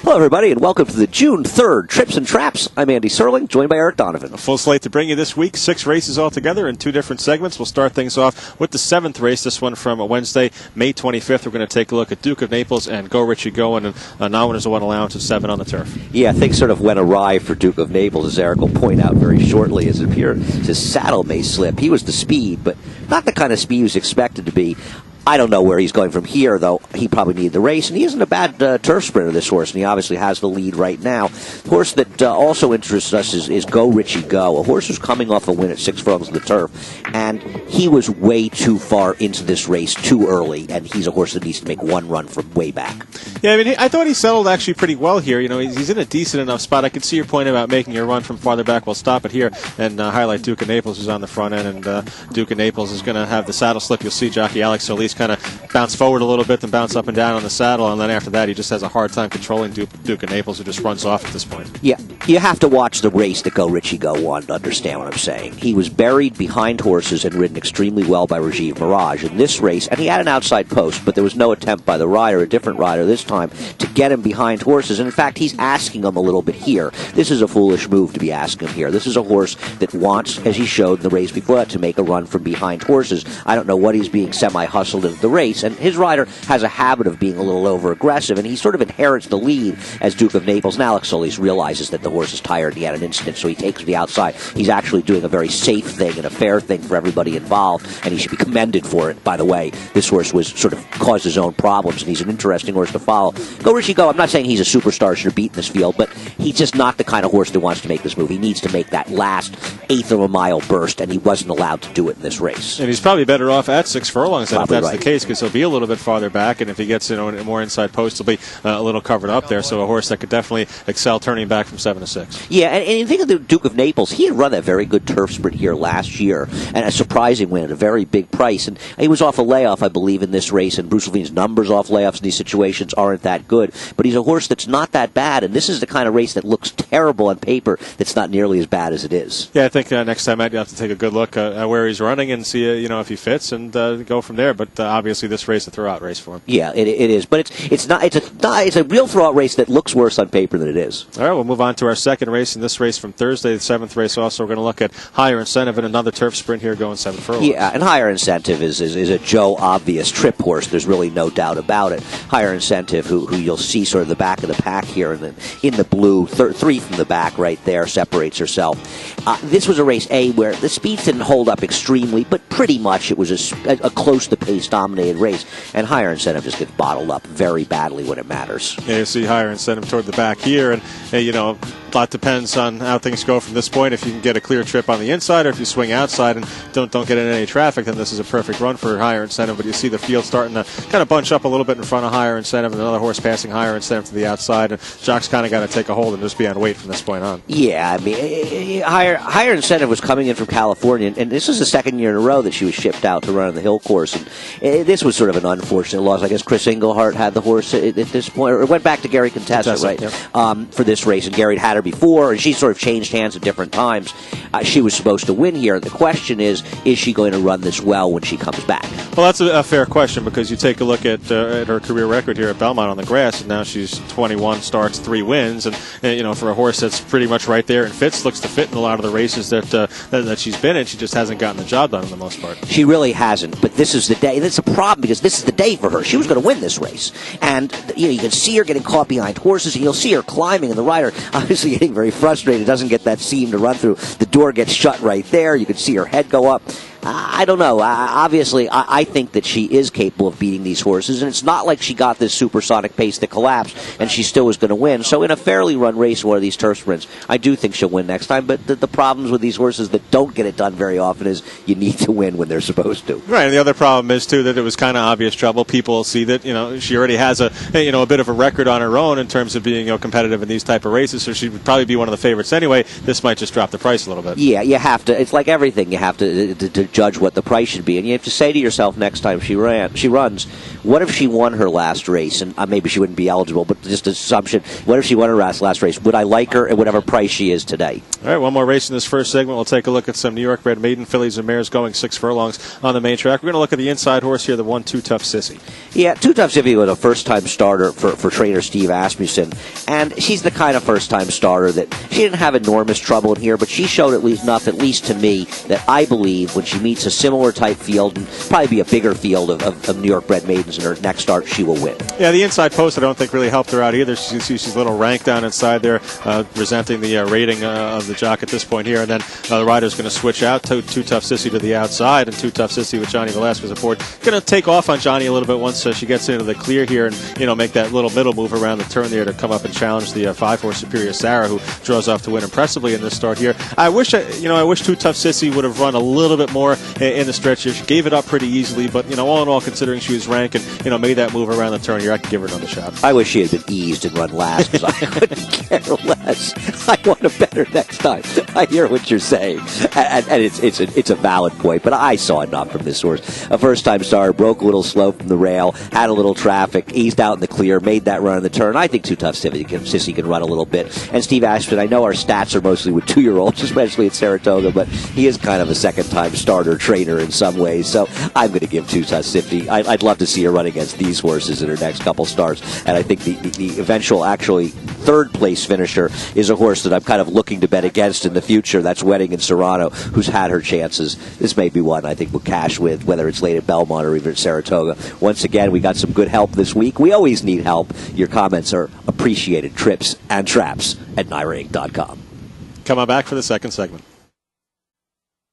Hello, everybody, and welcome to the June 3rd Trips and Traps. I'm Andy Serling, joined by Eric Donovan. A full slate to bring you this week, 6 races altogether in 2 different segments. We'll start things off with the 7th race, this one from Wednesday, May 25th. We're going to take a look at Duke of Naples and Go Richie Go, and non-winners will 1 allowance of 7 on the turf. Yeah, things sort of went awry for Duke of Naples, as Eric will point out very shortly, as it appears his saddle may slip. He was the speed, but not the kind of speed he was expected to be. I don't know where he's going from here, though. He probably needed the race, and he isn't a bad turf sprinter, this horse, and he obviously has the lead right now. The horse that also interests us is Go Richie Go, a horse who's coming off a win at 6 furlongs on the turf, and he was way too far into this race too early, and he's a horse that needs to make one run from way back. Yeah, I mean, I thought he settled actually pretty well here. You know, he's in a decent enough spot. I can see your point about making your run from farther back. We'll stop it here and highlight Duke of Naples, who's on the front end, and Duke of Naples is going to have the saddle slip. You'll see jockey Alex Solis kind of bounce forward a little bit and bounce up and down on the saddle, and then after that he just has a hard time controlling Duke of Naples, who just runs off at this point. Yeah, you have to watch the race that Go Richie Go won to understand what I'm saying. He was buried behind horses and ridden extremely well by Rajiv Mirage in this race, and he had an outside post, but there was no attempt by the rider, a different rider this time, to get him behind horses, and in fact he's asking him a little bit here. This is a foolish move to be asking him here. This is a horse that wants, as he showed in the race before that, to make a run from behind horses. I don't know what he's being semi-hustled into the race, and his rider has a habit of being a little over-aggressive, and he sort of inherits the lead as Duke of Naples. And Alex Solis realizes that the horse is tired. He had an incident, so he takes the outside. He's actually doing a very safe thing and a fair thing for everybody involved, and he should be commended for it, by the way. This horse was sort of caused his own problems, and he's an interesting horse to follow. Go Richie Go, I'm not saying he's a superstar, should have beaten this field, but he's just not the kind of horse that wants to make this move. He needs to make that last eighth of a mile burst, and he wasn't allowed to do it in this race. And he's probably better off at 6 furlongs if that's right. The case, because he'll be a little bit farther back, and if he gets more inside post, he'll be a little covered up there. So a horse that could definitely excel turning back from 7 to 6. Yeah, and you think of the Duke of Naples, he had run that very good turf sprint here last year, and a surprising win at a very big price. And he was off a layoff, I believe, in this race, and Bruce Levine's numbers off layoffs in these situations aren't that good. But he's a horse that's not that bad, and this is the kind of race that looks terrible on paper that's not nearly as bad as it is. Yeah, I think next time I'd have to take a good look at where he's running and see if he fits and go from there. But obviously this race is a throw-out race for him. Yeah, it is, but it's a real throw-out race that looks worse on paper than it is. All right, we'll move on to our second race, in this race from Thursday, the 7th race. Also, we're going to look at Higher Incentive and another turf sprint here going 7 furlongs. Yeah, and Higher Incentive is a Joe obvious trip horse. There's really no doubt about it. Higher Incentive, who you'll see sort of the back of the pack here in the blue, 3 from the back right there, separates herself. This was a race where the speeds didn't hold up extremely, but pretty much it was a close to pace dominated race, and Higher Incentive just gets bottled up very badly when it matters. Yeah, you see Higher Incentive toward the back here, and a lot depends on how things go from this point. If you can get a clear trip on the inside, or if you swing outside and don't get in any traffic, then this is a perfect run for Higher Incentive. But you see the field starting to kind of bunch up a little bit in front of Higher Incentive, and another horse passing Higher Incentive to the outside, and Jock's kind of got to take a hold and just be on weight from this point on. Yeah, I mean, Higher Incentive was coming in from California, and this is the second year in a row that she was shipped out to run on the hill course, and this was sort of an unfortunate loss. I guess Chris Englehart had the horse at this point, or it went back to Gary Contessa, right? Yep. For this race, and Gary had her before, and she sort of changed hands at different times. She was supposed to win here, and the question is she going to run this well when she comes back? Well, that's a fair question, because you take a look at her career record here at Belmont on the grass, and now she's 21 starts, 3 wins, and for a horse that's pretty much right there and looks to fit in a lot of the races that she's been in, she just hasn't gotten the job done for the most part. She really hasn't, but this is the day. That's a problem, because this is the day for her. She was going to win this race, and you can see her getting caught behind horses, and you'll see her climbing, and the rider obviously getting very frustrated, doesn't get that seam to run through. The door gets shut right there. You can see her head go up. I don't know. Obviously, I think that she is capable of beating these horses, and it's not like she got this supersonic pace that collapsed, and she still was going to win. So in a fairly run race, one of these turf sprints, I do think she'll win next time, but the problems with these horses that don't get it done very often is you need to win when they're supposed to. Right, and the other problem is, too, that it was kind of obvious trouble. People see that, she already has a bit of a record on her own in terms of being competitive in these type of races, so she would probably be one of the favorites anyway. This might just drop the price a little bit. Yeah, you have to. It's like everything. You have to judge what the price should be. And you have to say to yourself next time she runs, what if she won her last race? And maybe she wouldn't be eligible, but just an assumption. What if she won her last race? Would I like her at whatever price she is today? All right, one more race in this first segment. We'll take a look at some New York bred maiden fillies and mares going 6 furlongs on the main track. We're going to look at the inside horse here, the 1-2 Tough Sissy. Yeah, 2 Tough Sissy was a first-time starter for trainer Steve Asmussen, and she's the kind of first-time starter that she didn't have enormous trouble in here, but she showed at least enough, at least to me, that I believe when she meets a similar type field, and probably be a bigger field of New York bred maidens in her next start, she will win. Yeah, the inside post I don't think really helped her out either. She's a little rank down inside there, resenting the rating of the jock at this point here, and then the rider's going to switch out to 2 Tough Sissy to the outside, and 2 Tough Sissy with Johnny Velasquez aboard. Going to take off on Johnny a little bit once she gets into the clear here, and make that little middle move around the turn there to come up and challenge the 5-horse Superior Sarah, who draws off to win impressively in this start here. I wish 2 Tough Sissy would have run a little bit more in the stretch here. She gave it up pretty easily, but all in all, considering she was ranked and made that move around the turn here, I could give her another shot. I wish she had been eased and run last, because I couldn't care less. I want to bet her next time. I hear what you're saying, and it's a valid point, but I saw enough from this horse. A first-time starter, broke a little slow from the rail, had a little traffic, eased out in the clear, made that run in the turn. I think 2 Tough Sissy can run a little bit. And Steve Ashton, I know our stats are mostly with 2-year-olds, especially at Saratoga, but he is kind of a second-time starter trainer in some ways, so I'm going to give 2 Tough Sissy. I'd love to see her run against these horses in her next couple starts, and I think the eventual, actually, third-place finisher is a horse that I'm kind of looking to bet against in the future. That's Wedding in Serrano, who's had her chances. This may be one I think we'll cash with, whether it's late at Belmont or even at Saratoga. Once again, we got some good help this week. We always need help. Your comments are appreciated. Trips and traps at NYRAinc.com. Come on back for the second segment.